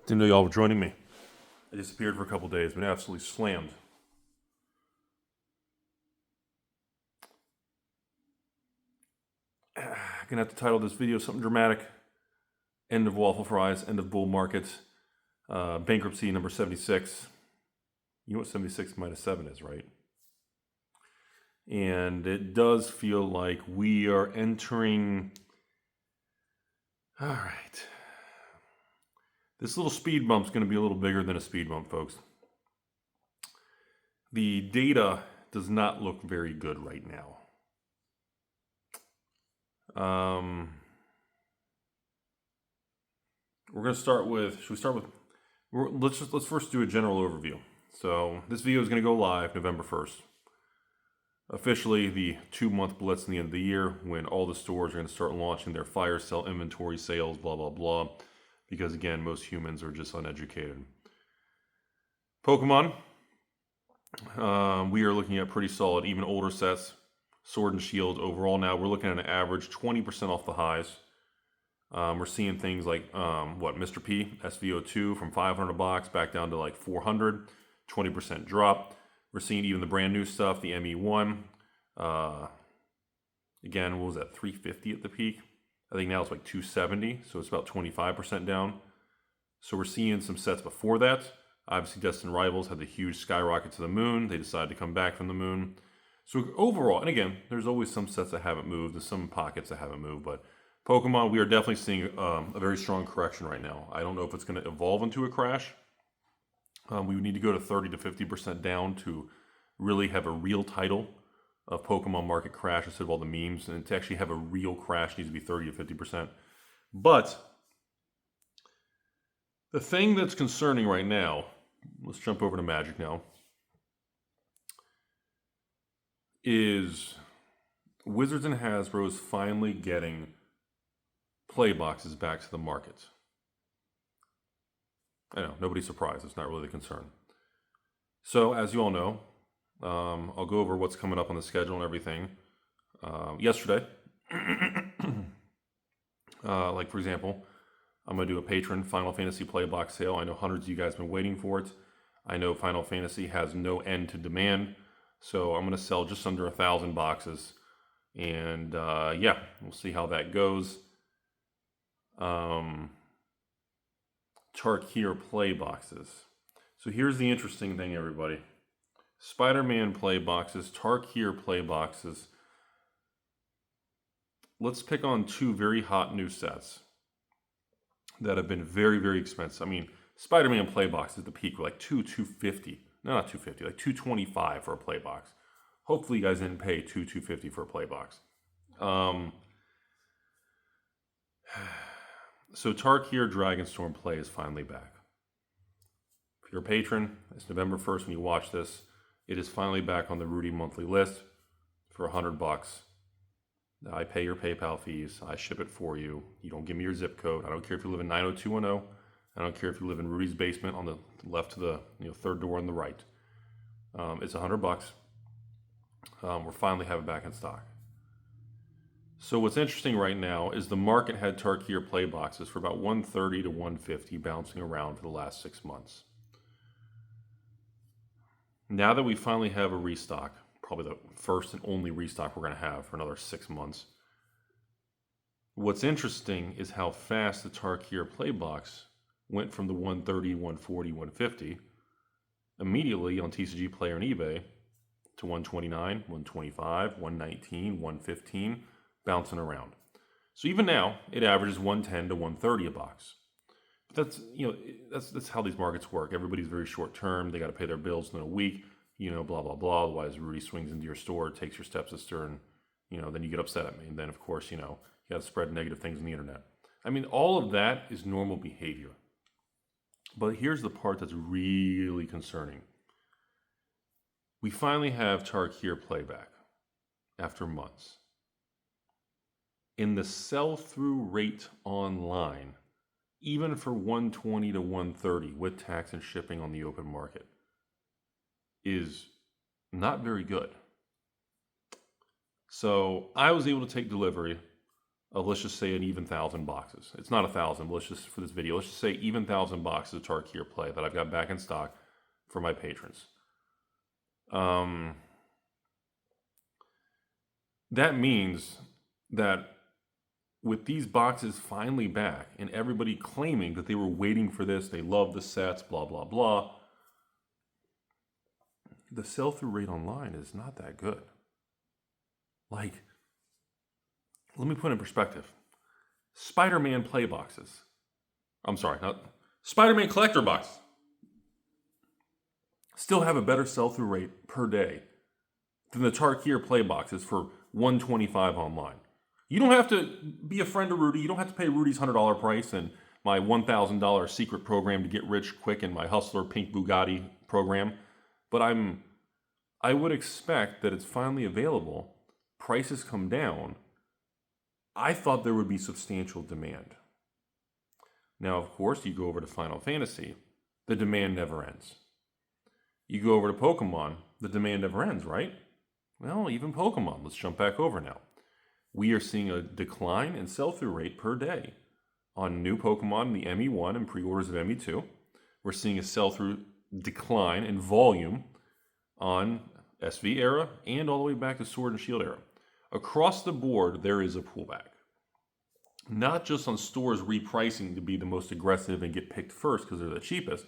Didn't know y'all were joining me. I disappeared for a couple days, been absolutely slammed. Gonna have to title this video something dramatic. End of waffle fries, end of bull market, bankruptcy number 76. You know what 76 minus 7 is, right? And it does feel like we are entering... All right. This little speed bump's going to be a little bigger than a speed bump, folks. The data does not look very good right now. We're going to start with, should we start with, let's first do a general overview. So this video is going to go live November 1st. Officially the 2-month blitz in the end of the year when all the stores are going to start launching their fire sale inventory sales, blah, blah, blah. Because again, most humans are just uneducated. Pokemon, we are looking at pretty solid, even older sets. Sword and Shield overall now, we're looking at an average 20% off the highs. We're seeing things like, Mr. P, SVO2 from 500 a box back down to like 400, 20% drop. We're seeing even the brand new stuff, the ME1. Again, what was that, 350 at the peak? I think now it's like 270, so it's about 25% down. So we're seeing some sets before that. Obviously, Destined Rivals had the huge skyrocket to the moon. They decided to come back from the moon. So overall, and again, there's always some sets that haven't moved and some pockets that haven't moved, but Pokemon, we are definitely seeing a very strong correction right now. I don't know if it's going to evolve into a crash. We would need to go to 30 to 50% down to really have a real title of Pokemon market crash instead of all the memes. And to actually have a real crash needs to be 30 to 50%. But the thing that's concerning right now, let's jump over to Magic now, is Wizards and Hasbro is finally getting play boxes back to the market. I know, nobody's surprised. It's not really the concern. So, as you all know, I'll go over what's coming up on the schedule and everything. Yesterday, like for example, I'm going to do a patron Final Fantasy play box sale. I know hundreds of you guys have been waiting for it. I know Final Fantasy has no end to demand. So I'm going to sell just under 1,000 boxes. And yeah, we'll see how that goes. Tarkir play boxes. So here's the interesting thing, everybody. Spider-Man play boxes, Tarkir play boxes. Let's pick on 2 very hot new sets that have been very, very expensive. I mean, Spider-Man play boxes at the peak were like $250. No, not 250, like $225 for a play box. Hopefully you guys didn't pay $250 for a play box. So Tarkir Dragonstorm play is finally back. If you're a patron, it's November 1st when you watch this. It is finally back on the Rudy monthly list for $100. I pay your PayPal fees. I ship it for you. You don't give me your zip code. I don't care if you live in 90210. I don't care if you live in Rudy's basement on the left to the third door on the right. It's $100. We're finally having it back in stock. So what's interesting right now is the market had Tarkir play boxes for about 130 to 150 bouncing around for the last 6 months. Now that we finally have a restock, probably the first and only restock we're going to have for another 6 months, what's interesting is how fast the Tarkir play box went from the 130, 140, 150 immediately on TCG Player and eBay to 129, 125, 119, 115, bouncing around. So even now, it averages 110 to 130 a box. But that's how these markets work. Everybody's very short term. They got to pay their bills in a week, blah, blah, blah. Otherwise, Rudy swings into your store, takes your stepsister, and, then you get upset at me. And then, of course, you got to spread negative things on the internet. I mean, all of that is normal behavior. But here's the part that's really concerning. We finally have Tarkir playback after months. In the sell-through rate online, even for 120 to 130 with tax and shipping on the open market, is not very good. So I was able to take delivery of, let's just say, an even 1,000 boxes. It's not 1,000, but let's just, for this video, let's just say even 1,000 boxes of Tarkir Play that I've got back in stock for my patrons. That means that with these boxes finally back and everybody claiming that they were waiting for this, they love the sets, blah, blah, blah, the sell-through rate online is not that good. Like, let me put it in perspective. Spider-Man play boxes. I'm sorry, not Spider-Man collector boxes. Still have a better sell-through rate per day than the Tarkir play boxes for $125 online. You don't have to be a friend of Rudy. You don't have to pay Rudy's $100 price and my $1,000 secret program to get rich quick and my Hustler Pink Bugatti program. But I would expect that it's finally available. Prices come down. I thought there would be substantial demand. Now, of course, you go over to Final Fantasy, the demand never ends. You go over to Pokemon, the demand never ends, right? Well, even Pokemon, let's jump back over now. We are seeing a decline in sell-through rate per day on new Pokemon, the ME1 and pre-orders of ME2. We're seeing a sell-through decline in volume on SV era and all the way back to Sword and Shield era. Across the board, there is a pullback. Not just on stores repricing to be the most aggressive and get picked first because they're the cheapest,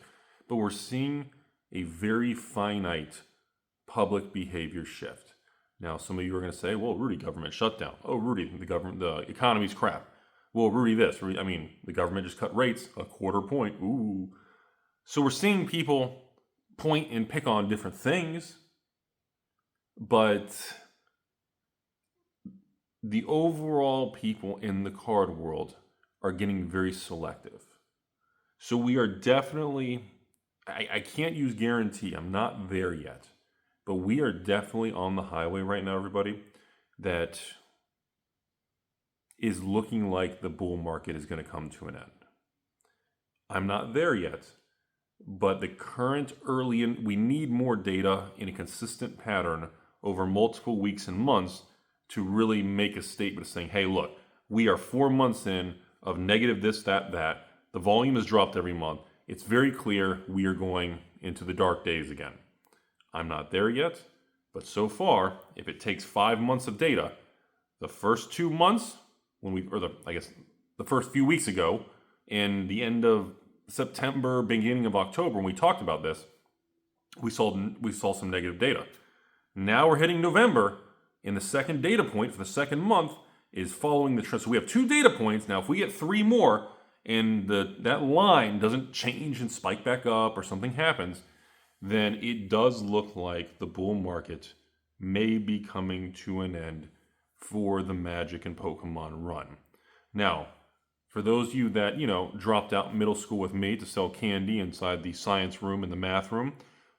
but we're seeing a very finite public behavior shift. Now, some of you are going to say, well, Rudy, government shutdown. Oh, Rudy, the economy's crap. Well, Rudy, the government just cut rates a quarter point. Ooh. So we're seeing people point and pick on different things, but the overall people in the card world are getting very selective. So we are definitely, I can't use guarantee, I'm not there yet, but we are definitely on the highway right now, everybody, that is looking like the bull market is going to come to an end. I'm not there yet, but the current we need more data in a consistent pattern over multiple weeks and months to really make a statement saying, hey, look, we are 4 months in of negative this, that, that. The volume has dropped every month. It's very clear we are going into the dark days again. I'm not there yet, but so far, if it takes 5 months of data, the first 2 months, the first few weeks ago, and the end of September, beginning of October, when we talked about this, we saw some negative data. Now we're hitting November, and the second data point for the second month is following the trend. So we have 2 data points. Now, if we get 3 more, and that line doesn't change and spike back up or something happens, then it does look like the bull market may be coming to an end for the Magic and Pokemon run. Now, for those of you that, dropped out middle school with me to sell candy inside the science room and the math room,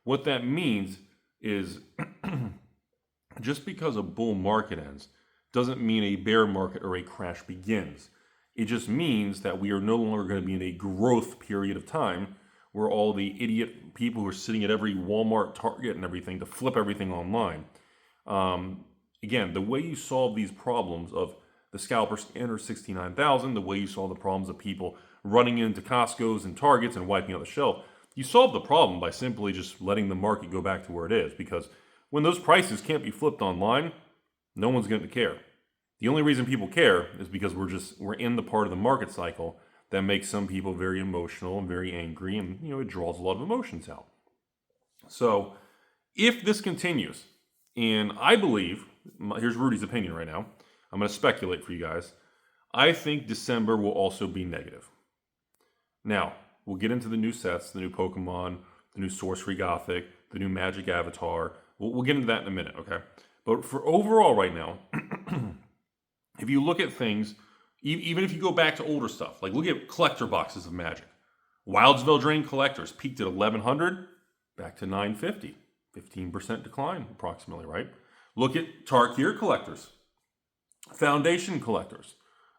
what that means is just because a bull market ends doesn't mean a bear market or a crash begins. It just means that we are no longer going to be in a growth period of time where all the idiot people who are sitting at every Walmart, Target, and everything to flip everything online. Again, the way you solve these problems of the scalper scanner 69,000, the way you solve the problems of people running into Costco's and Targets and wiping out the shelf, you solve the problem by simply just letting the market go back to where it is. Because when those prices can't be flipped online, no one's going to care. The only reason people care is because we're in the part of the market cycle that makes some people very emotional and very angry, and it draws a lot of emotions out. So if this continues, and I believe, here's Rudy's opinion right now, I'm going to speculate for you guys, I think December will also be negative. Now, we'll get into the new sets, the new Pokemon, the new Sorcery Gothic, the new Magic Avatar. We'll get into that in a minute, okay? But for overall right now, if you look at things, even if you go back to older stuff, like look at collector boxes of Magic. Wildsville Drain collectors peaked at 1,100, back to 950. 15% decline approximately, right? Look at Tarkir collectors, Foundation collectors,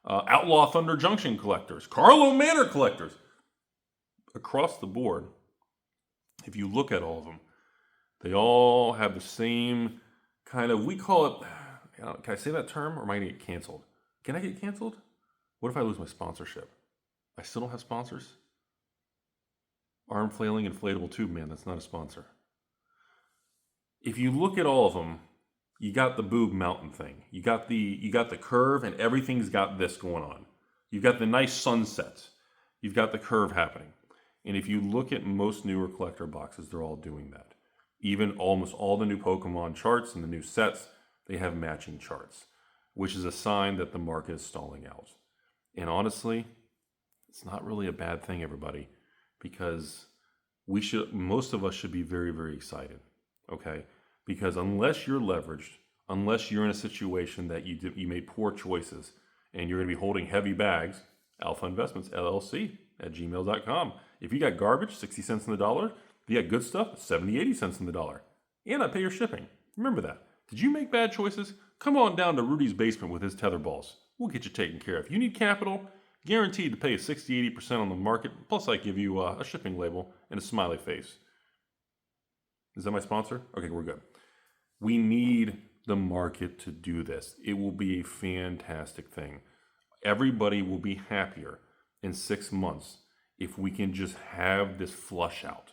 Outlaw Thunder Junction collectors, Carlo Manor collectors. Across the board, if you look at all of them, they all have the same kind of, we call it, can I say that term or am I going to get canceled? Can I get canceled? What if I lose my sponsorship? I still don't have sponsors? Arm flailing inflatable tube man, that's not a sponsor. If you look at all of them, you got the boob mountain thing. You got the curve, and everything's got this going on. You've got the nice sunsets. You've got the curve happening. And if you look at most newer collector boxes, they're all doing that. Even almost all the new Pokemon charts and the new sets, they have matching charts, which is a sign that the market is stalling out. And honestly, it's not really a bad thing, everybody, because most of us should be very, very excited, okay? Because unless you're leveraged, unless you're in a situation that you made poor choices and you're going to be holding heavy bags, AlphainvestmentsLLC at gmail.com. If you got garbage, 60 cents in the dollar. If you got good stuff, 70, 80 cents in the dollar. And I pay your shipping. Remember that. Did you make bad choices? Come on down to Rudy's basement with his tether balls. We'll get you taken care of. If you need capital, guaranteed to pay 60, 80% on the market. Plus I give you a shipping label and a smiley face. Is that my sponsor? Okay, we're good. We need the market to do this. It will be a fantastic thing. Everybody will be happier in 6 months if we can just have this flush out.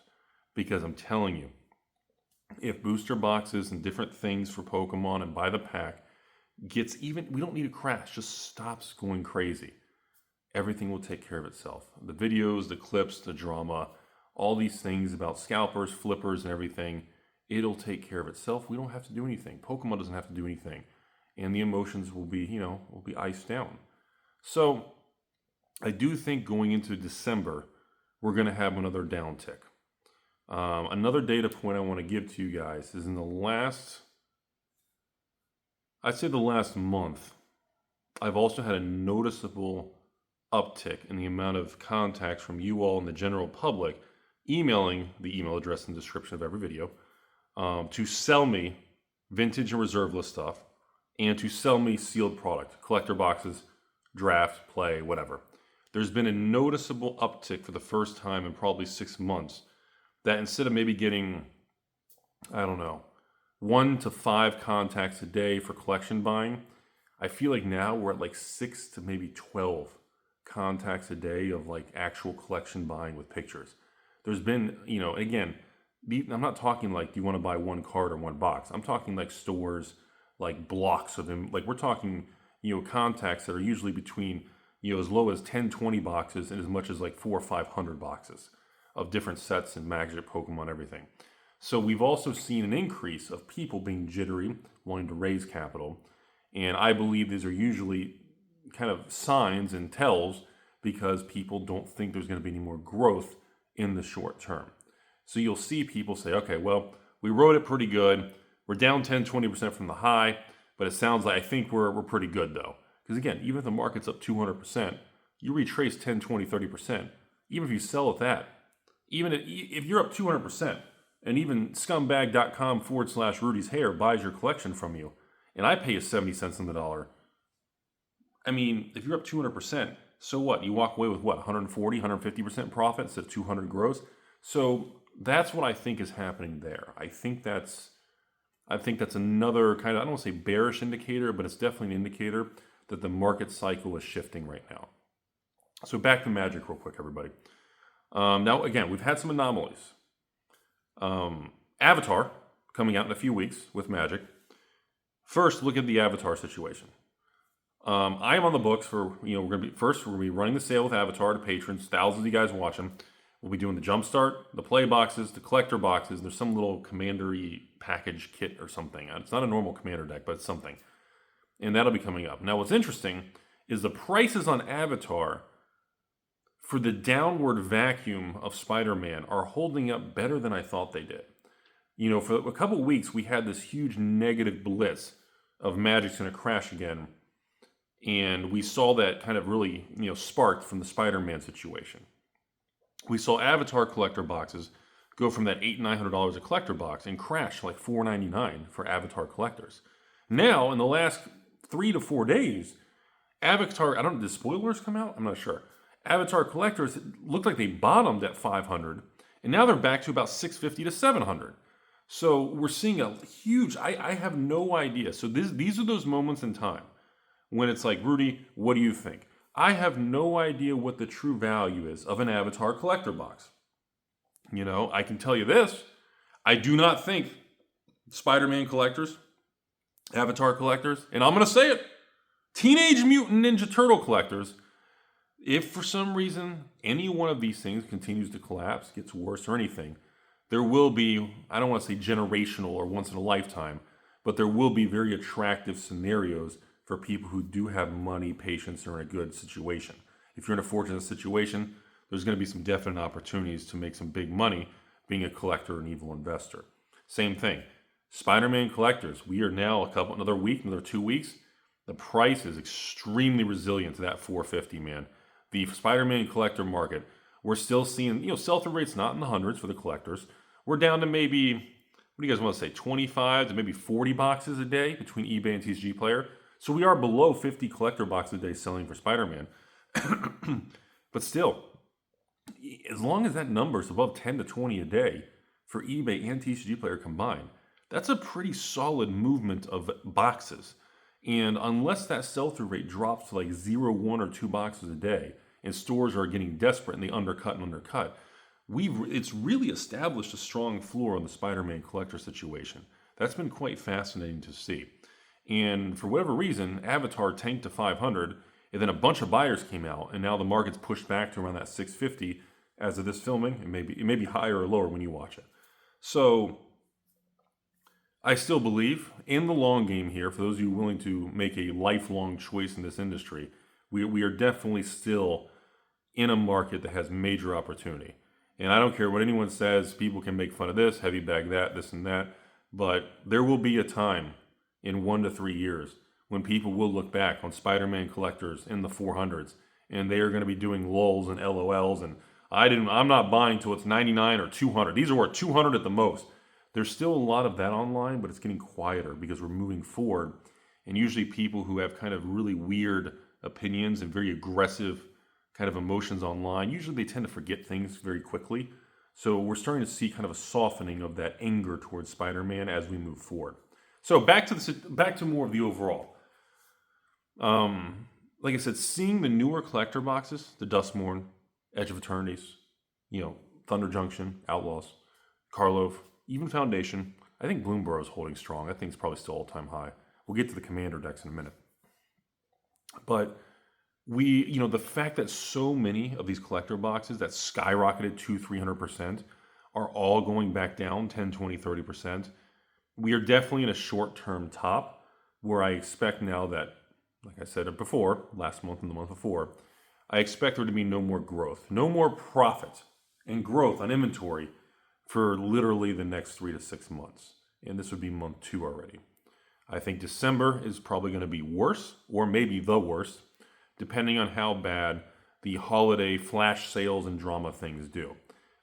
Because I'm telling you, if booster boxes and different things for Pokemon and by the pack gets even, we don't need a crash, just stops going crazy. Everything will take care of itself. The videos, the clips, the drama, all these things about scalpers, flippers, and everything, it'll take care of itself. We don't have to do anything. Pokemon doesn't have to do anything. And the emotions will be iced down. So I do think going into December, we're going to have another downtick. Another data point I want to give to you guys is in the last month, I've also had a noticeable uptick in the amount of contacts from you all and the general public emailing the email address in the description of every video to sell me vintage and reserve list stuff and to sell me sealed product, collector boxes, draft, play, whatever. There's been a noticeable uptick for the first time in probably 6 months that instead of maybe getting, 1 to 5 contacts a day for collection buying, I feel like now we're at like 6 to maybe 12 contacts a day of like actual collection buying with pictures. There's been, again, I'm not talking like, do you want to buy 1 card or 1 box? I'm talking like stores, like blocks of them. Like we're talking, contacts that are usually between, as low as 10, 20 boxes and as much as like 400 or 500 boxes of different sets and Magic, Pokemon, everything. So we've also seen an increase of people being jittery, wanting to raise capital. And I believe these are usually kind of signs and tells because people don't think there's going to be any more growth in the short term. So you'll see people say, okay, well, we rode it pretty good. We're down 10, 20% from the high, but it sounds like I think we're pretty good though. Because again, even if the market's up 200%, you retrace 10, 20, 30%. Even if you sell at that, even if you're up 200%, and even scumbag.com/Rudy's Hair buys your collection from you, and I pay you 70 cents on the dollar. I mean, if you're up 200%, so what? You walk away with what, 140, 150% profit instead of 200 gross? So that's what I think is happening there. I think that's another kind of, I don't want to say bearish indicator, but it's definitely an indicator that the market cycle is shifting right now. So back to Magic real quick, everybody. Now, again, we've had some anomalies. Avatar coming out in a few weeks with Magic. First, look at the Avatar situation. I am on the books for, we're going to be running the sale with Avatar to patrons, thousands of you guys watching. We'll be doing the Jumpstart, the play boxes, the collector boxes. There's some little commander-y package kit or something. It's not a normal commander deck, but it's something. And that'll be coming up. Now, what's interesting is the prices on Avatar for the downward vacuum of Spider-Man are holding up better than I thought they did. For a couple weeks, we had this huge negative blitz of Magic's going to crash again. And we saw that kind of really, sparked from the Spider-Man situation. We saw Avatar collector boxes go from that $800, $900 a collector box and crash to like $499 for Avatar collectors. Now, in the last 3 to 4 days, Avatar, did spoilers come out? I'm not sure. Avatar collectors looked like they bottomed at 500, and now they're back to about 650 to 700. So we're seeing a huge, I have no idea. So these are those moments in time when it's like, Rudy, what do you think? I have no idea what the true value is of an Avatar collector box. I can tell you this. I do not think Spider-Man collectors, Avatar collectors, and I'm going to say it, Teenage Mutant Ninja Turtle collectors, if for some reason any one of these things continues to collapse, gets worse or anything, there will be, I don't want to say generational or once in a lifetime, but there will be very attractive scenarios for people who do have money, patience, or in a good situation. If you're in a fortunate situation, there's going to be some definite opportunities to make some big money being a collector and evil investor. Same thing. Spider-Man collectors, we are now another week, another 2 weeks. The price is extremely resilient to that 450, man. The Spider-Man collector market, we're still seeing, sell-through rates not in the hundreds for the collectors. We're down to maybe, what do you guys want to say, 25 to maybe 40 boxes a day between eBay and P.C.G Player. So we are below 50 collector boxes a day selling for Spider-Man. But still, as long as that number is above 10 to 20 a day for eBay and P.C.G Player combined, that's a pretty solid movement of boxes. And unless that sell-through rate drops to like 0, 1, or 2 boxes a day, and stores are getting desperate and they undercut, it's really established a strong floor on the Spider-Man collector situation. That's been quite fascinating to see. And for whatever reason, Avatar tanked to 500, and then a bunch of buyers came out, and now the market's pushed back to around that 650 as of this filming. It may be higher or lower when you watch it. So I still believe in the long game here, for those of you willing to make a lifelong choice in this industry, we are definitely still in a market that has major opportunity. And I don't care what anyone says, people can make fun of this, heavy bag that, this and that, but there will be a time in 1 to 3 years when people will look back on Spider-Man collectors in the 400s, and they are going to be doing lulls and LOLs, and I'm not buying till it's 99 or 200. These are worth 200 at the most. There's still a lot of that online, but it's getting quieter because we're moving forward. And usually people who have kind of really weird opinions and very aggressive kind of emotions online, usually they tend to forget things very quickly. So we're starting to see kind of a softening of that anger towards Spider-Man as we move forward. So back to more of the overall. Like I said, seeing the newer collector boxes, the Dustmorn, Edge of Eternities, Thunder Junction, Outlaws, Karlov, even Foundation. I think Bloomberg is holding strong. I think it's probably still all-time high. We'll get to the Commander decks in a minute. But the fact that so many of these collector boxes that skyrocketed 200-300% are all going back down 10, 20, 30%, we are definitely in a short-term top where I expect now that, like I said before, last month and the month before, I expect there to be no more growth, no more profit and growth on inventory for literally the next 3 to 6 months. And this would be month 2 already. I think December is probably going to be worse, or maybe the worst, depending on how bad the holiday flash sales and drama things do.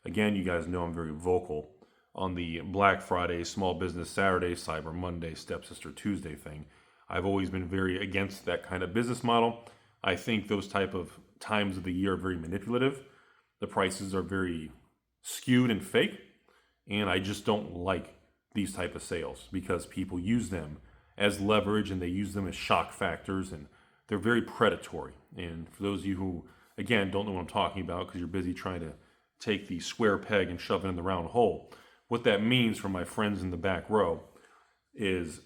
Again, you guys know I'm very vocal on the Black Friday, Small Business Saturday, Cyber Monday, Stepsister Tuesday thing. I've always been very against that kind of business model. I think those type of times of the year are very manipulative. The prices are very skewed and fake, and I just don't like these type of sales because people use them as leverage and they use them as shock factors, and they're very predatory. And for those of you who, again, don't know what I'm talking about because you're busy trying to take the square peg and shove it in the round hole, what that means for my friends in the back row is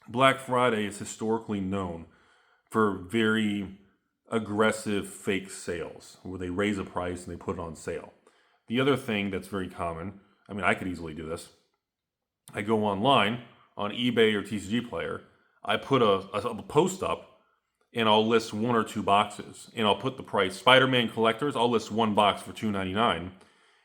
Black Friday is historically known for very aggressive fake sales where they raise a price and they put it on sale. The other thing that's very common, I could easily do this. I go online on eBay or TCG Player, I put a post up and I'll list 1 or 2 boxes and I'll put the price. Spider-Man collectors, I'll list 1 box for $2.99,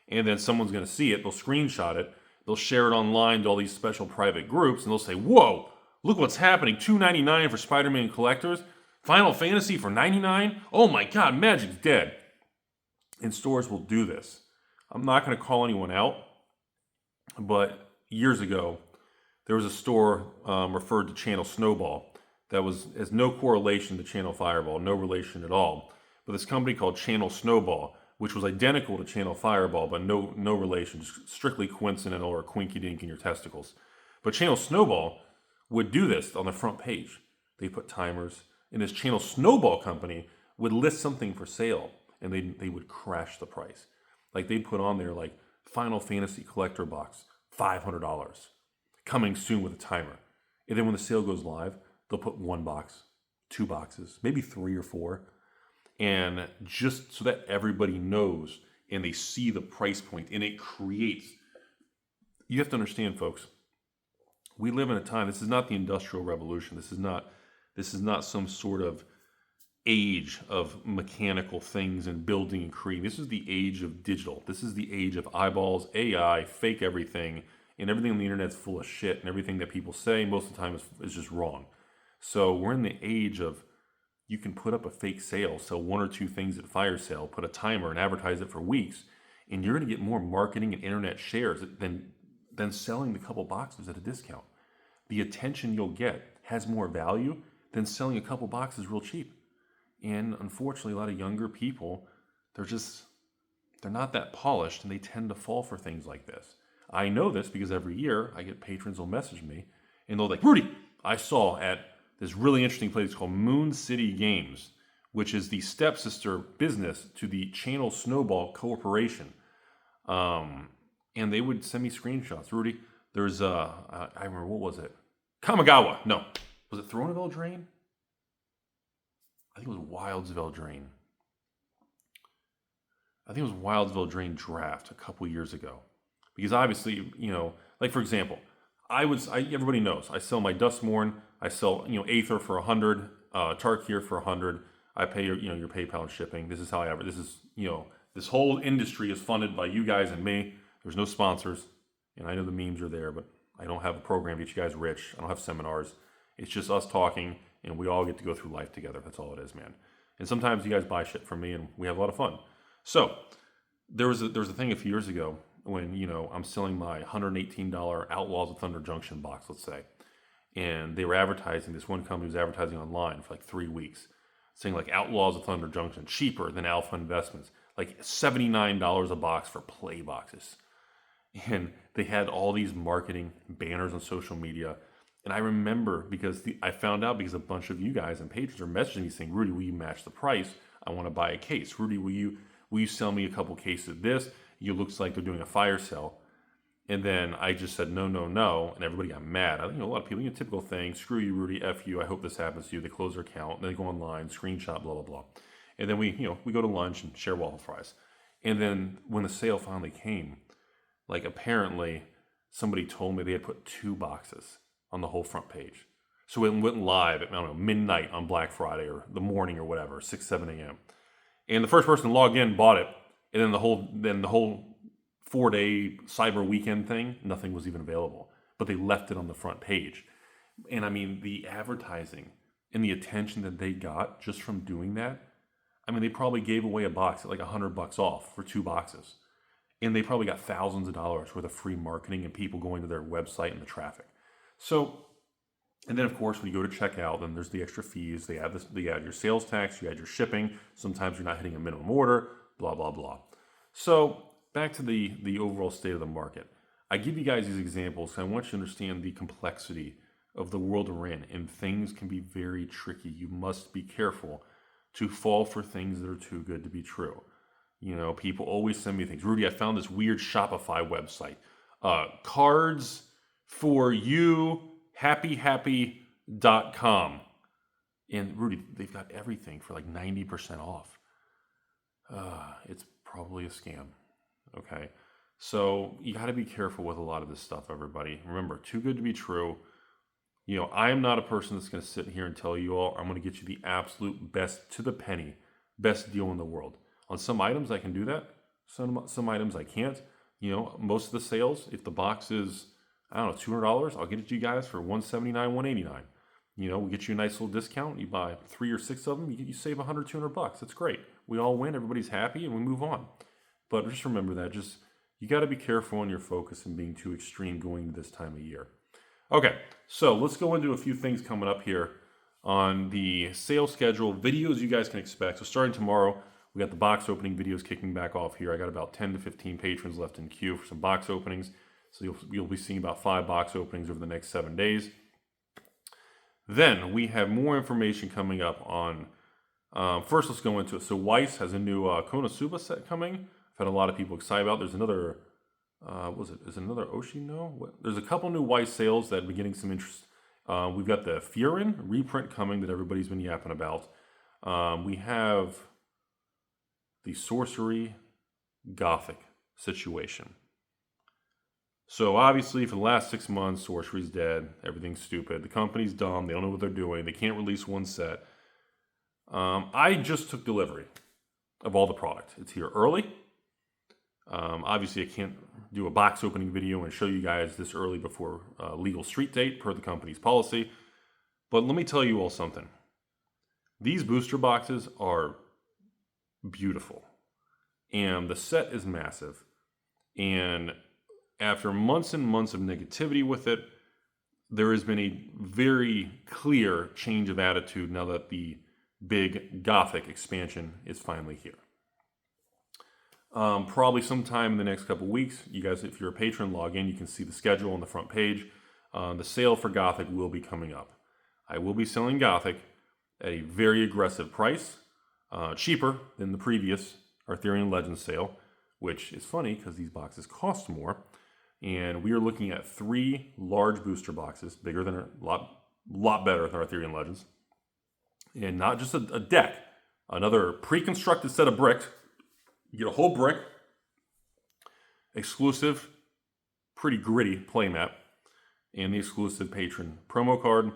and then someone's going to see it, they'll screenshot it, they'll share it online to all these special private groups, and they'll say, whoa, look what's happening, $2.99 for Spider-Man collectors, Final Fantasy for $99, oh my god, Magic's dead. And stores will do this. I'm not going to call anyone out, but years ago, there was a store referred to Channel Snowball that has no correlation to Channel Fireball, no relation at all. But this company called Channel Snowball, which was identical to Channel Fireball, but no relation, just strictly coincidental or quinky-dink in your testicles. But Channel Snowball would do this on the front page. They put timers. And this channel snowball company would list something for sale, and they would crash the price. Like they'd put on there like Final Fantasy collector box, $500, coming soon with a timer. And then when the sale goes live, they'll put 1 box, 2 boxes, maybe 3 or 4. And just so that everybody knows and they see the price point, and it creates, you have to understand, folks, we live in a time, this is not the Industrial Revolution. This is not some sort of age of mechanical things and building and creating. This is the age of digital. This is the age of eyeballs, AI, fake everything, and everything on the internet's full of shit, and everything that people say most of the time is just wrong. So we're in the age of, you can put up a fake sale, sell 1 or 2 things at fire sale, put a timer and advertise it for weeks, and you're going to get more marketing and internet shares than selling the couple boxes at a discount. The attention you'll get has more value than selling a couple boxes real cheap. And unfortunately, a lot of younger people, they're not that polished, and they tend to fall for things like this. I know this because every year I get patrons will message me, and they'll like, Rudy, I saw at this really interesting place called Moon City Games, which is the stepsister business to the Channel Snowball Corporation. And they would send me screenshots. Rudy, there's I remember, what was it? Kamigawa. No. Was it Throneville Drain? I think it was Wildsville Drain. I think it was Wildsville Drain Draft a couple years ago. Because obviously, like for example, everybody knows, I sell my Dustmorn, I sell, Aether for 100, Tarkir for 100. I pay your PayPal and shipping. This is how this whole industry is funded by you guys and me. There's no sponsors. And I know the memes are there, but I don't have a program to get you guys rich. I don't have seminars. It's just us talking, and we all get to go through life together. That's all it is, man. And sometimes you guys buy shit from me, and we have a lot of fun. So there was a thing a few years ago when, I'm selling my $118 Outlaws of Thunder Junction box, let's say. And they were advertising, this one company was advertising online for like 3 weeks, saying like Outlaws of Thunder Junction, cheaper than Alpha Investments, like $79 a box for play boxes. And they had all these marketing banners on social media. And I remember I found out because a bunch of you guys and patrons are messaging me saying, Rudy, will you match the price? I want to buy a case. Rudy, will you sell me a couple cases of this? It looks like they're doing a fire sale. And then I just said, no. And everybody got mad. A lot of people, typical thing, screw you, Rudy, F you. I hope this happens to you. They close their account. And they go online, screenshot, blah, blah, blah. And then we go to lunch and share waffle fries. And then when the sale finally came, like apparently somebody told me they had put 2 boxes on the whole front page. So it went live at, midnight on Black Friday or the morning or whatever, 6, 7 a.m. And the first person to log in bought it. And then the whole 4-day cyber weekend thing, nothing was even available. But they left it on the front page. And the advertising and the attention that they got just from doing that, they probably gave away a box at like $100 off for 2 boxes. And they probably got thousands of dollars worth of free marketing and people going to their website and the traffic. So, and then of course, when you go to checkout, then there's the extra fees. They add your sales tax, you add your shipping. Sometimes you're not hitting a minimum order, blah, blah, blah. So back to the overall state of the market. I give you guys these examples. I want you to understand the complexity of the world we're in, and things can be very tricky. You must be careful to fall for things that are too good to be true. People always send me things. Rudy, I found this weird Shopify website. Cards for you, happyhappy.com. And Rudy, they've got everything for like 90% off. It's probably a scam. Okay. So you got to be careful with a lot of this stuff, everybody. Remember, too good to be true. I am not a person that's going to sit here and tell you all, I'm going to get you the absolute best to the penny, best deal in the world. On some items, I can do that. Some items I can't. Most of the sales, if the box is, $200, I'll get it to you guys for $179, $189. We get you a nice little discount. You buy 3 or 6 of them, you save $100, $200. That's great. We all win. Everybody's happy, and we move on. But just remember that. You got to be careful on your focus and being too extreme going into this time of year. Okay, so let's go into a few things coming up here on the sales schedule, videos you guys can expect. So starting tomorrow, we got the box opening videos kicking back off here. I got about 10 to 15 patrons left in queue for some box openings. So you'll be seeing about 5 box openings over the next 7 days. Then we have more information coming up on. First, let's go into it. So Weiss has a new Konosuba set coming. I've had a lot of people excited about. There's another. Is it another Oshi? No. There's a couple new Weiss sales that have been getting some interest. We've got the Furin reprint coming that everybody's been yapping about. We have the Sorcery Gothic situation. So obviously for the last 6 months, Sorcery's dead. Everything's stupid. The company's dumb. They don't know what they're doing. They can't release one set. I just took delivery of all the product. It's here early. Obviously I can't do a box opening video and show you guys this early before legal street date per the company's policy. But let me tell you all something. These booster boxes are beautiful. And the set is massive. And after months and months of negativity with it, there has been a very clear change of attitude now that the big Gothic expansion is finally here. Probably sometime in the next couple weeks, you guys, if you're a patron, log in. You can see the schedule on the front page. The sale for Gothic will be coming up. I will be selling Gothic at a very aggressive price, cheaper than the previous Arthurian Legends sale, which is funny because these boxes cost more. And we are looking at 3 large booster boxes, bigger than a lot better than Arthurian Legends. And not just a deck, another pre-constructed set of bricks. You get a whole brick, exclusive, pretty gritty playmat, and the exclusive patron promo card.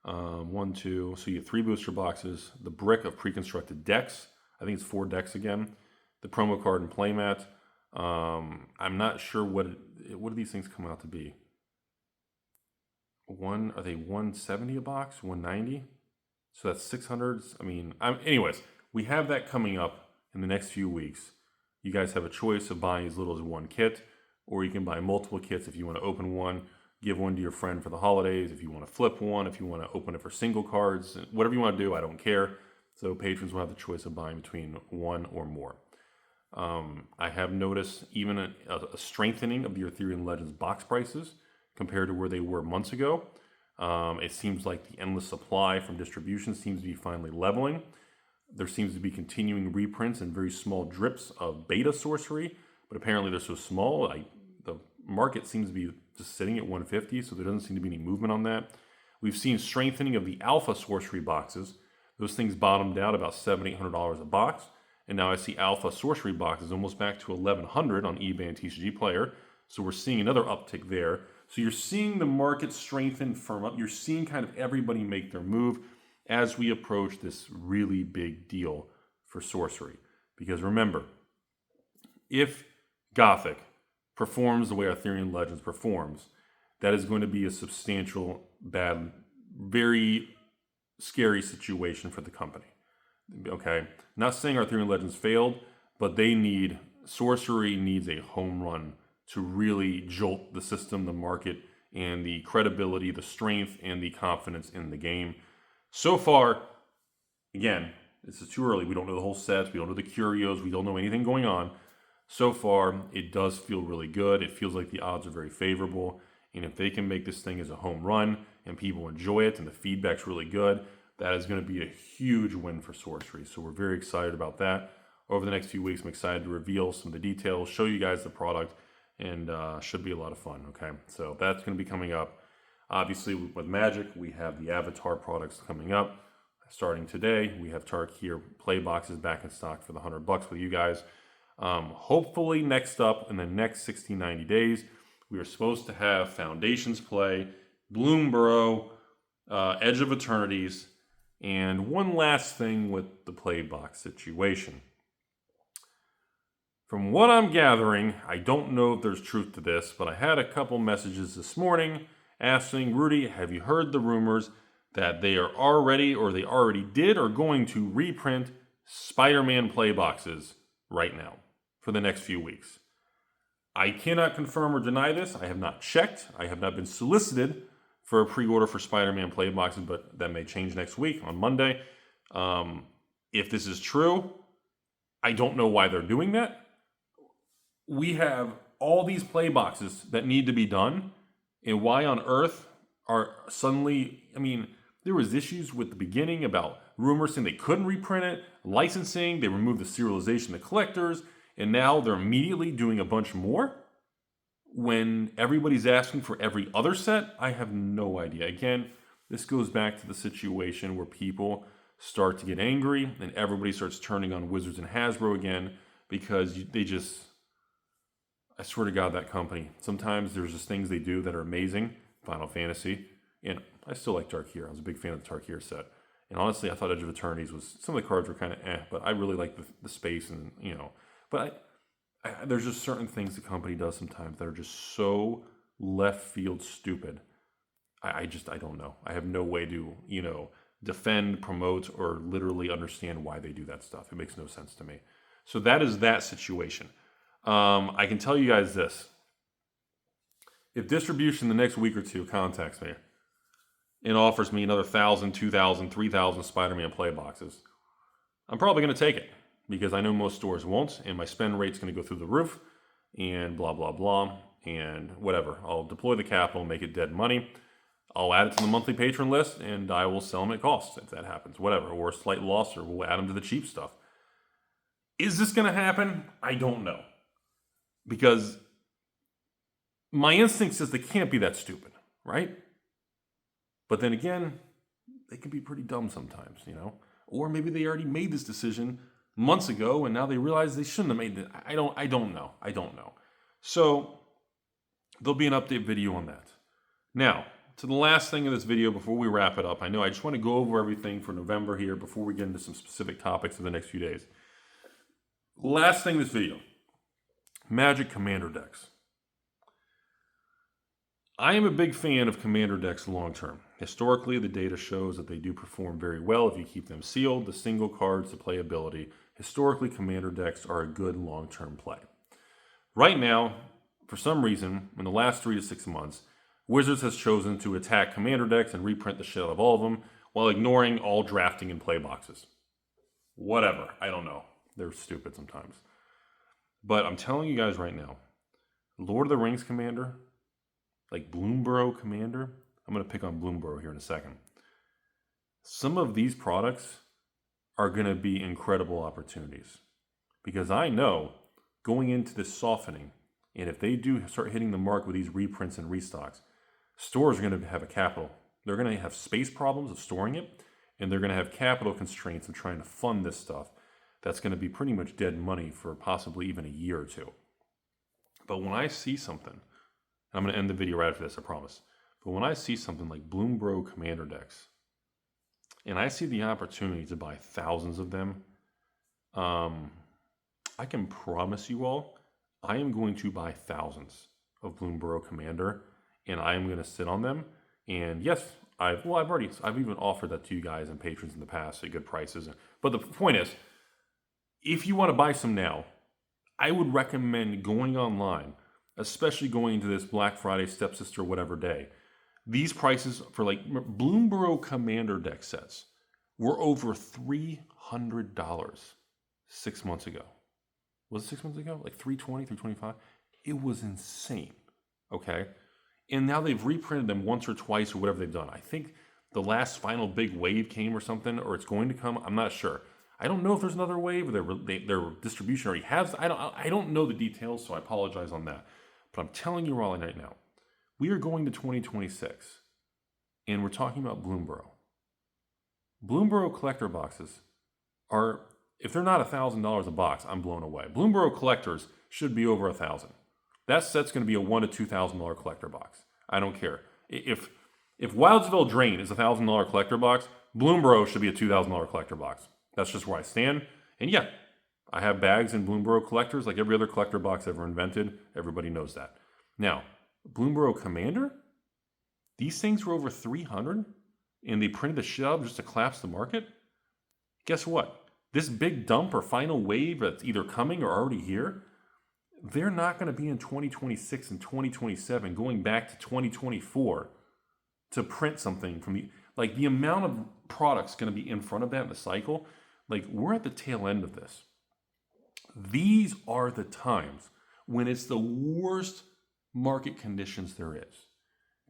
1, 2, so you get 3 booster boxes, the brick of pre-constructed decks. I think it's 4 decks again. The promo card and playmat. I'm not sure what do these things come out to be. Are they 170 a box? 190? So that's 600. Anyways, we have that coming up in the next few weeks. You guys have a choice of buying as little as 1 kit, or you can buy multiple kits if you want to open one, give one to your friend for the holidays, if you want to flip one, if you want to open it for single cards, whatever you want to do, I don't care. So patrons will have the choice of buying between 1 or more. I have noticed even a strengthening of the Arthurian Legends box prices compared to where they were months ago. It seems like the endless supply from distribution seems to be finally leveling. There seems to be continuing reprints and very small drips of beta sorcery, but apparently they're so small, the market seems to be just sitting at 150, so there doesn't seem to be any movement on that. We've seen strengthening of the alpha sorcery boxes. Those things bottomed out about $700, $800 a box. And now I see alpha sorcery boxes almost back to $1,100 on eBay and P.C.G player. So we're seeing another uptick there. So you're seeing the market strengthen, firm up. You're seeing kind of everybody make their move as we approach this really big deal for sorcery. Because remember, if Gothic performs the way Arthurian Legends performs, that is going to be a substantial, bad, very scary situation for the company. Okay, not saying Arthurian Legends failed, but sorcery needs a home run to really jolt the system, the market, and the credibility, the strength, and the confidence in the game. So far, again, this is too early. We don't know the whole sets. We don't know the curios. We don't know anything going on. So far, it does feel really good. It feels like the odds are very favorable. And if they can make this thing as a home run and people enjoy it and the feedback's really good, that is going to be a huge win for sorcery. So we're very excited about that. Over the next few weeks, I'm excited to reveal some of the details, show you guys the product, and should be a lot of fun, okay? So that's going to be coming up. Obviously, with Magic, we have the Avatar products coming up. Starting today, we have Tarkir play boxes back in stock for the $100 with you guys. Hopefully, next up in the next 60, 90 days, we are supposed to have Foundations play, Bloomborough, Edge of Eternities, and one last thing with the play box situation. From what I'm gathering, I don't know if there's truth to this, but I had a couple messages this morning asking, Rudy, have you heard the rumors that they are already, or they already did, or going to reprint Spider-Man play boxes right now for the next few weeks? I cannot confirm or deny this. I have not checked. I have not been solicited for a pre-order for Spider-Man play boxes, but that may change next week on Monday. If this is true, I don't know why they're doing that. We have all these play boxes that need to be done, and why on earth are suddenly, There was issues with the beginning about rumors saying they couldn't reprint it, licensing, they removed the serialization of collectors, and now they're immediately doing a bunch more when everybody's asking for every other set. I have no idea. Again, this goes back to the situation where people start to get angry and everybody starts turning on Wizards and Hasbro again because they just, I swear to God, that company, sometimes there's just things they do that are amazing. Final Fantasy, and I still like Dark Hero. I was a big fan of the Dark Hero set. And honestly, I thought Edge of Eternities was, some of the cards were kind of but I really like the space and, but there's just certain things the company does sometimes that are just so left field stupid. I don't know. I have no way to, defend, promote, or literally understand why they do that stuff. It makes no sense to me. So that is that situation. I can tell you guys this. If distribution the next week or two contacts me and offers me another 1,000, 2,000, 3,000 Spider-Man play boxes, I'm probably going to take it because I know most stores won't, and my spend rate's going to go through the roof, and blah, blah, blah, and whatever. I'll deploy the capital, make it dead money. I'll add it to the monthly patron list, and I will sell them at cost if that happens, whatever, or a slight loss, or we'll add them to the cheap stuff. Is this going to happen? I don't know. Because my instinct says they can't be that stupid, right? But then again, they can be pretty dumb sometimes, Or maybe they already made this decision months ago and now they realize they shouldn't have made it. I don't know. So there'll be an update video on that. Now, to the last thing of this video before we wrap it up. I know I just want to go over everything for November here before we get into some specific topics in the next few days. Last thing in this video. Magic Commander decks. I am a big fan of Commander decks long term. Historically, the data shows that they do perform very well if you keep them sealed. The single cards, the playability. Historically, Commander decks are a good long-term play. Right now, for some reason, in the last 3 to 6 months, Wizards has chosen to attack Commander decks and reprint the shit out of all of them while ignoring all drafting and play boxes. Whatever. I don't know. They're stupid sometimes. But I'm telling you guys right now, Lord of the Rings Commander, like Bloomborough Commander, I'm going to pick on Bloomborough here in a second. Some of these products are going to be incredible opportunities. Because I know going into this softening, and if they do start hitting the mark with these reprints and restocks, stores are going to have a capital. They're going to have space problems of storing it, and they're going to have capital constraints of trying to fund this stuff. That's going to be pretty much dead money for possibly even a year or two. But when I see something, and I'm going to end the video right after this, I promise. But when I see something like Bloomborough Commander decks, and I see the opportunity to buy thousands of them, I can promise you all, I am going to buy thousands of Bloomborough Commander, and I am going to sit on them. And yes, I've even offered that to you guys and patrons in the past at good prices. But the point is, if you want to buy some now, I would recommend going online, especially going into this Black Friday, Stepsister, whatever day. These prices for like Bloomborough Commander deck sets were over $300 6 months ago. Was it 6 months ago? Like $320, $325? It was insane. Okay? And now they've reprinted them once or twice or whatever they've done. I think the last final big wave came or something, or it's going to come. I'm not sure. I don't know if there's another wave or their distribution already has. I don't know the details, so I apologize on that. But I'm telling you all right now, we are going to 2026, and we're talking about Bloomborough. Bloomborough collector boxes are, if they're not $1,000 a box, I'm blown away. Bloomborough collectors should be over $1,000. That set's going to be a $1,000 to $2,000 collector box. I don't care. If Wildsville Drain is a $1,000 collector box, Bloomborough should be a $2,000 collector box. That's just where I stand. And yeah, I have bags in Bloomborough collectors like every other collector box ever invented. Everybody knows that. Now, Bloomborough Commander, these things were over $300, and they printed the shit out of them just to collapse the market. Guess what? This big dump or final wave that's either coming or already here, they're not going to be in 2026 and 2027, going back to 2024 to print something from the amount of products going to be in front of that in the cycle. Like, we're at the tail end of this. These are the times when it's the worst market conditions there is.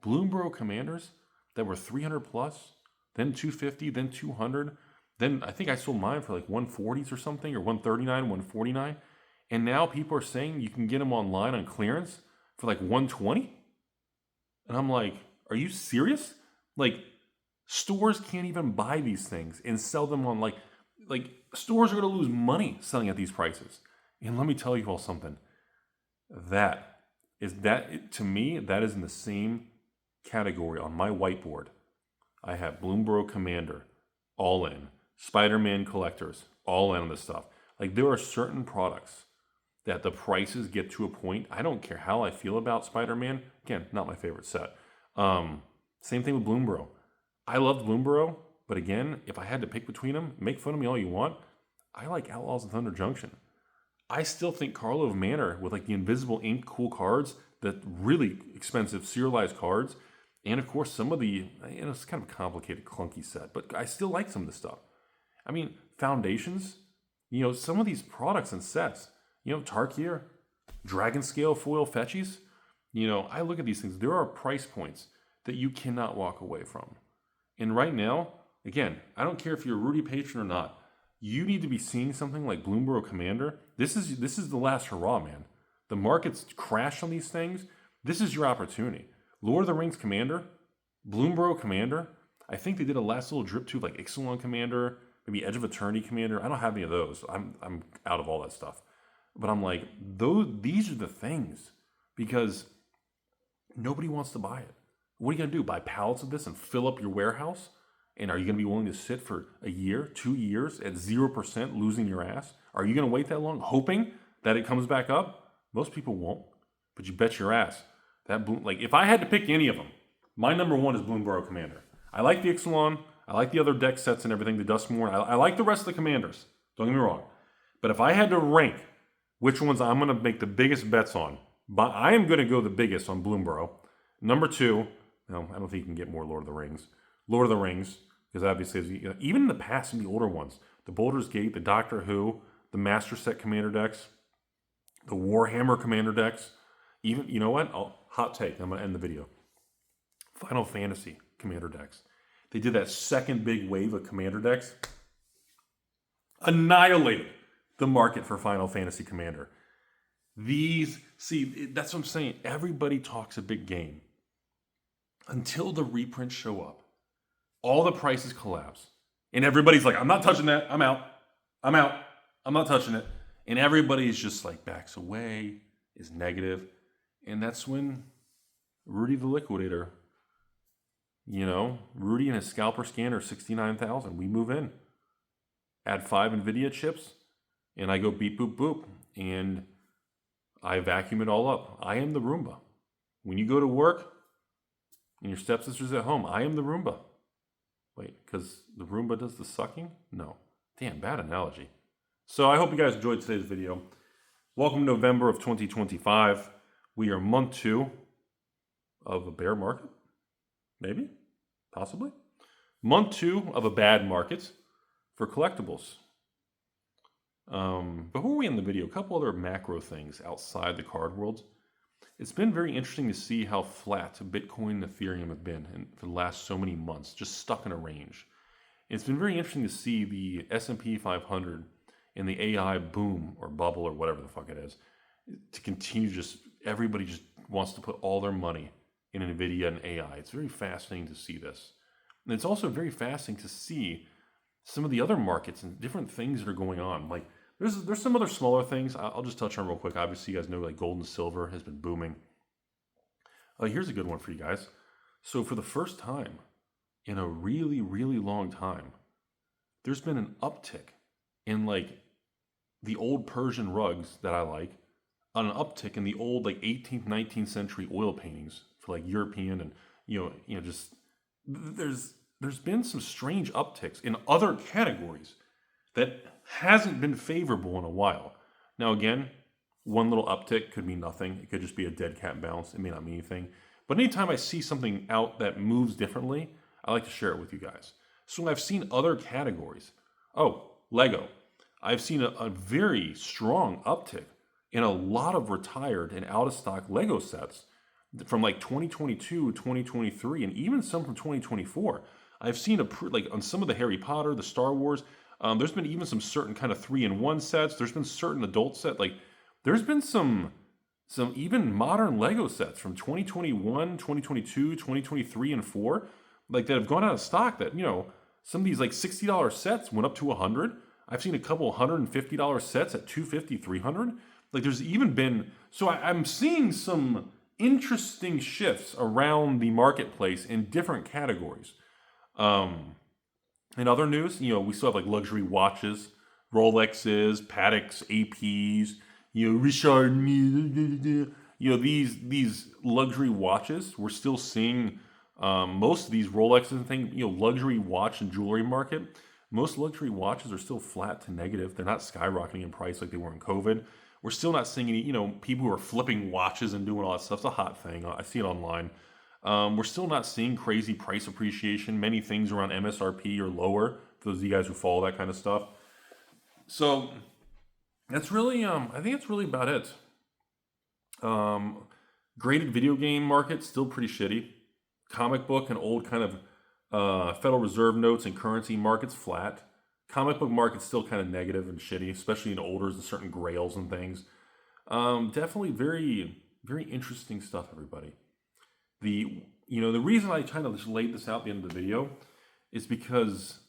Bloomborough Commanders that were $300 plus then 250, then 200. Then I think I sold mine for like 140s or something, or 139, 149. And now people are saying you can get them online on clearance for like 120. And I'm like, are you serious? Like, stores can't even buy these things and sell them on like stores are going to lose money selling at these prices. And let me tell you all something. To me, that is in the same category on my whiteboard. I have Bloomberg Commander, all in. Spider-Man collectors, all in on this stuff. Like, there are certain products that the prices get to a point. I don't care how I feel about Spider-Man. Again, not my favorite set. Same thing with Bloomberg. I loved Bloomberg, but again, if I had to pick between them, make fun of me all you want. I like Outlaws of Thunder Junction. I still think Carlo of Manor with like the invisible ink cool cards, the really expensive serialized cards, and of course some of the, it's kind of a complicated, clunky set, but I still like some of the stuff. I mean, Foundations, some of these products and sets, Tarkir, Dragon Scale foil fetchies, I look at these things, there are price points that you cannot walk away from. And right now, again, I don't care if you're a Rudy patron or not, you need to be seeing something like Bloomberg Commander. This is the last hurrah, man. The market's crashed on these things. This is your opportunity. Lord of the Rings Commander, Bloomberg Commander. I think they did a last little drip tube like Ixalan Commander, maybe Edge of Eternity Commander. I don't have any of those. I'm out of all that stuff. But I'm like, these are the things, because nobody wants to buy it. What are you going to do? Buy pallets of this and fill up your warehouse? And are you going to be willing to sit for a year, 2 years at 0% losing your ass? Are you going to wait that long hoping that it comes back up? Most people won't, but you bet your ass. If I had to pick any of them, my number one is Bloomberg Commander. I like the Ixalan. I like the other deck sets and everything, the Dustmourne. I like the rest of the commanders. Don't get me wrong. But if I had to rank which ones I'm going to make the biggest bets on, I am going to go the biggest on Bloomberg. Number two, I don't think you can get more Lord of the Rings. Lord of the Rings, because obviously, even in the past, in the older ones, the Baldur's Gate, the Doctor Who, the Master Set Commander decks, the Warhammer Commander decks, even, you know what? Hot take, I'm going to end the video. Final Fantasy Commander decks. They did that second big wave of Commander decks. Annihilated the market for Final Fantasy Commander. That's what I'm saying. Everybody talks a big game. Until the reprints show up, all the prices collapse. And everybody's like, I'm not touching that. I'm out. I'm not touching it. And everybody's just like backs away, is negative. And that's when Rudy the Liquidator, Rudy and his scalper scanner, 69,000. We move in. Add 5 NVIDIA chips. And I go beep, boop, boop. And I vacuum it all up. I am the Roomba. When you go to work and your stepsister's at home, I am the Roomba. Wait, because the Roomba does the sucking? No. Damn, bad analogy. So I hope you guys enjoyed today's video. Welcome to November of 2025. We are month 2 of a bear market. Maybe? Possibly? Month 2 of a bad market for collectibles. Before we end the video, a couple other macro things outside the card world. It's been very interesting to see how flat Bitcoin and Ethereum have been for the last so many months, just stuck in a range. It's been very interesting to see the S&P 500 and the AI boom or bubble or whatever the fuck it is to continue. Everybody just wants to put all their money in NVIDIA and AI. It's very fascinating to see this. And it's also very fascinating to see some of the other markets and different things that are going on. Like, there's some other smaller things I'll just touch on real quick. Obviously, you guys know like gold and silver has been booming. Here's a good one for you guys. So for the first time in a really, really long time, there's been an uptick in like the old Persian rugs that I like, on an uptick in the old like 18th, 19th century oil paintings for like European and just there's been some strange upticks in other categories that hasn't been favorable in a while. Now again, one little uptick could mean nothing. It could just be a dead cat bounce. It may not mean anything. But anytime I see something out that moves differently, I like to share it with you guys. So I've seen other categories. Oh, Lego. I've seen a very strong uptick in a lot of retired and out of stock Lego sets from like 2022, 2023, and even some from 2024. I've seen like on some of the Harry Potter, the Star Wars, there's been even some certain kind of 3-in-1 sets. There's been certain adult set, like there's been some even modern Lego sets from 2021, 2022, 2023, and 4, like that have gone out of stock that, some of these like $60 sets went up to $100. I've seen a couple $150 sets at $250, $300. Like there's even been, so I'm seeing some interesting shifts around the marketplace in different categories. In other news, we still have like luxury watches, Rolexes, Pateks, APs, Richard Mille, these luxury watches. We're still seeing most of these Rolexes and things, luxury watch and jewelry market. Most luxury watches are still flat to negative. They're not skyrocketing in price like they were in COVID. We're still not seeing any, people who are flipping watches and doing all that stuff. It's a hot thing. I see it online. We're still not seeing crazy price appreciation. Many things around MSRP or lower, for those of you guys who follow that kind of stuff. So that's really, I think that's really about it. Graded video game market, still pretty shitty. Comic book and old kind of Federal Reserve notes and currency markets flat. Comic book market's still kind of negative and shitty, especially in olders and certain grails and things. Definitely very, very interesting stuff, everybody. The reason I kind of just laid this out at the end of the video is because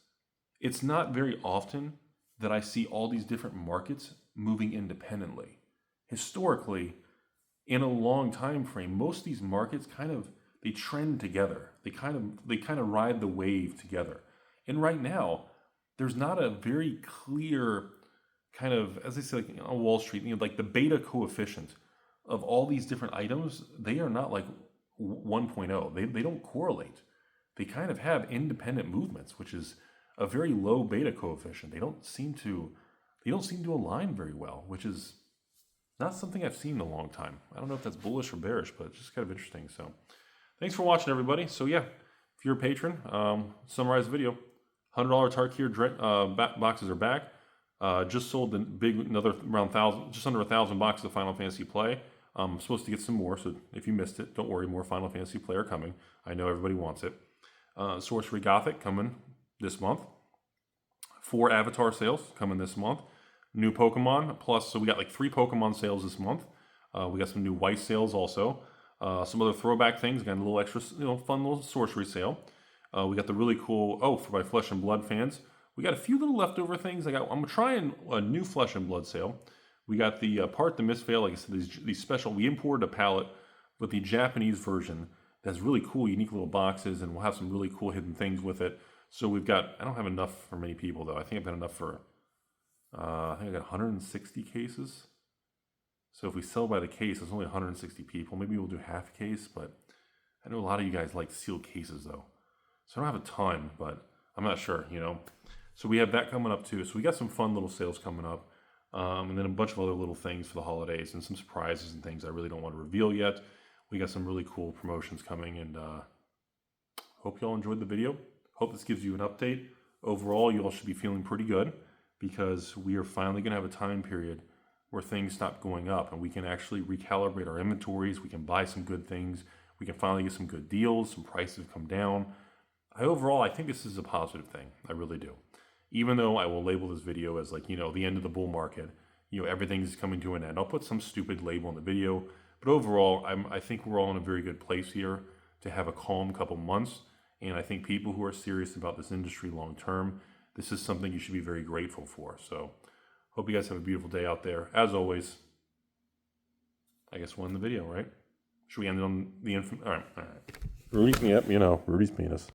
it's not very often that I see all these different markets moving independently. Historically, in a long time frame, most of these markets they trend together. They kind of ride the wave together. And right now, there's not a very clear kind of, as I say, like on Wall Street, like the beta coefficient of all these different items, they are not like 1.0. They don't correlate. They kind of have independent movements, which is a very low beta coefficient. They don't seem to align very well, which is not something I've seen in a long time. I don't know if that's bullish or bearish, but it's just kind of interesting. So thanks for watching, everybody. So yeah, if you're a patron, summarize the video. $100 Tarkir boxes are back. Just sold the another around just under 1,000 boxes of Final Fantasy Play. I'm supposed to get some more, so if you missed it, don't worry, more Final Fantasy Play are coming. I know everybody wants it. Sorcery Gothic coming this month. 4 Avatar sales coming this month. New Pokemon, plus, so we got like 3 Pokemon sales this month. We got some new Weiss sales also. Some other throwback things, again, a little extra, fun little sorcery sale. We got the really cool, for my Flesh and Blood fans, we got a few little leftover things. I'm trying a new Flesh and Blood sale. We got the Part the Mist Veil, like I said, these special, we imported a palette with the Japanese version that's really cool, unique little boxes, and we'll have some really cool hidden things with it. So we've got, I don't have enough for many people though. I think I've got enough for, I think I got 160 cases. So if we sell by the case, it's only 160 people. Maybe we'll do half a case, but I know a lot of you guys like sealed cases though. So I don't have a ton, but I'm not sure, So we have that coming up too. So we got some fun little sales coming up. And then a bunch of other little things for the holidays and some surprises and things I really don't want to reveal yet. We got some really cool promotions coming, and hope you all enjoyed the video. Hope this gives you an update. Overall, you all should be feeling pretty good because we are finally going to have a time period where things stop going up and we can actually recalibrate our inventories. We can buy some good things. We can finally get some good deals. Some prices have come down. Overall, I think this is a positive thing. I really do. Even though I will label this video as like, the end of the bull market, everything's coming to an end. I'll put some stupid label in the video. But overall, I think we're all in a very good place here to have a calm couple months. And I think people who are serious about this industry long term, this is something you should be very grateful for. So hope you guys have a beautiful day out there. As always, I guess we'll end the video, right? Should we end it on the info? All right. Rudy's me up, Rudy's penis.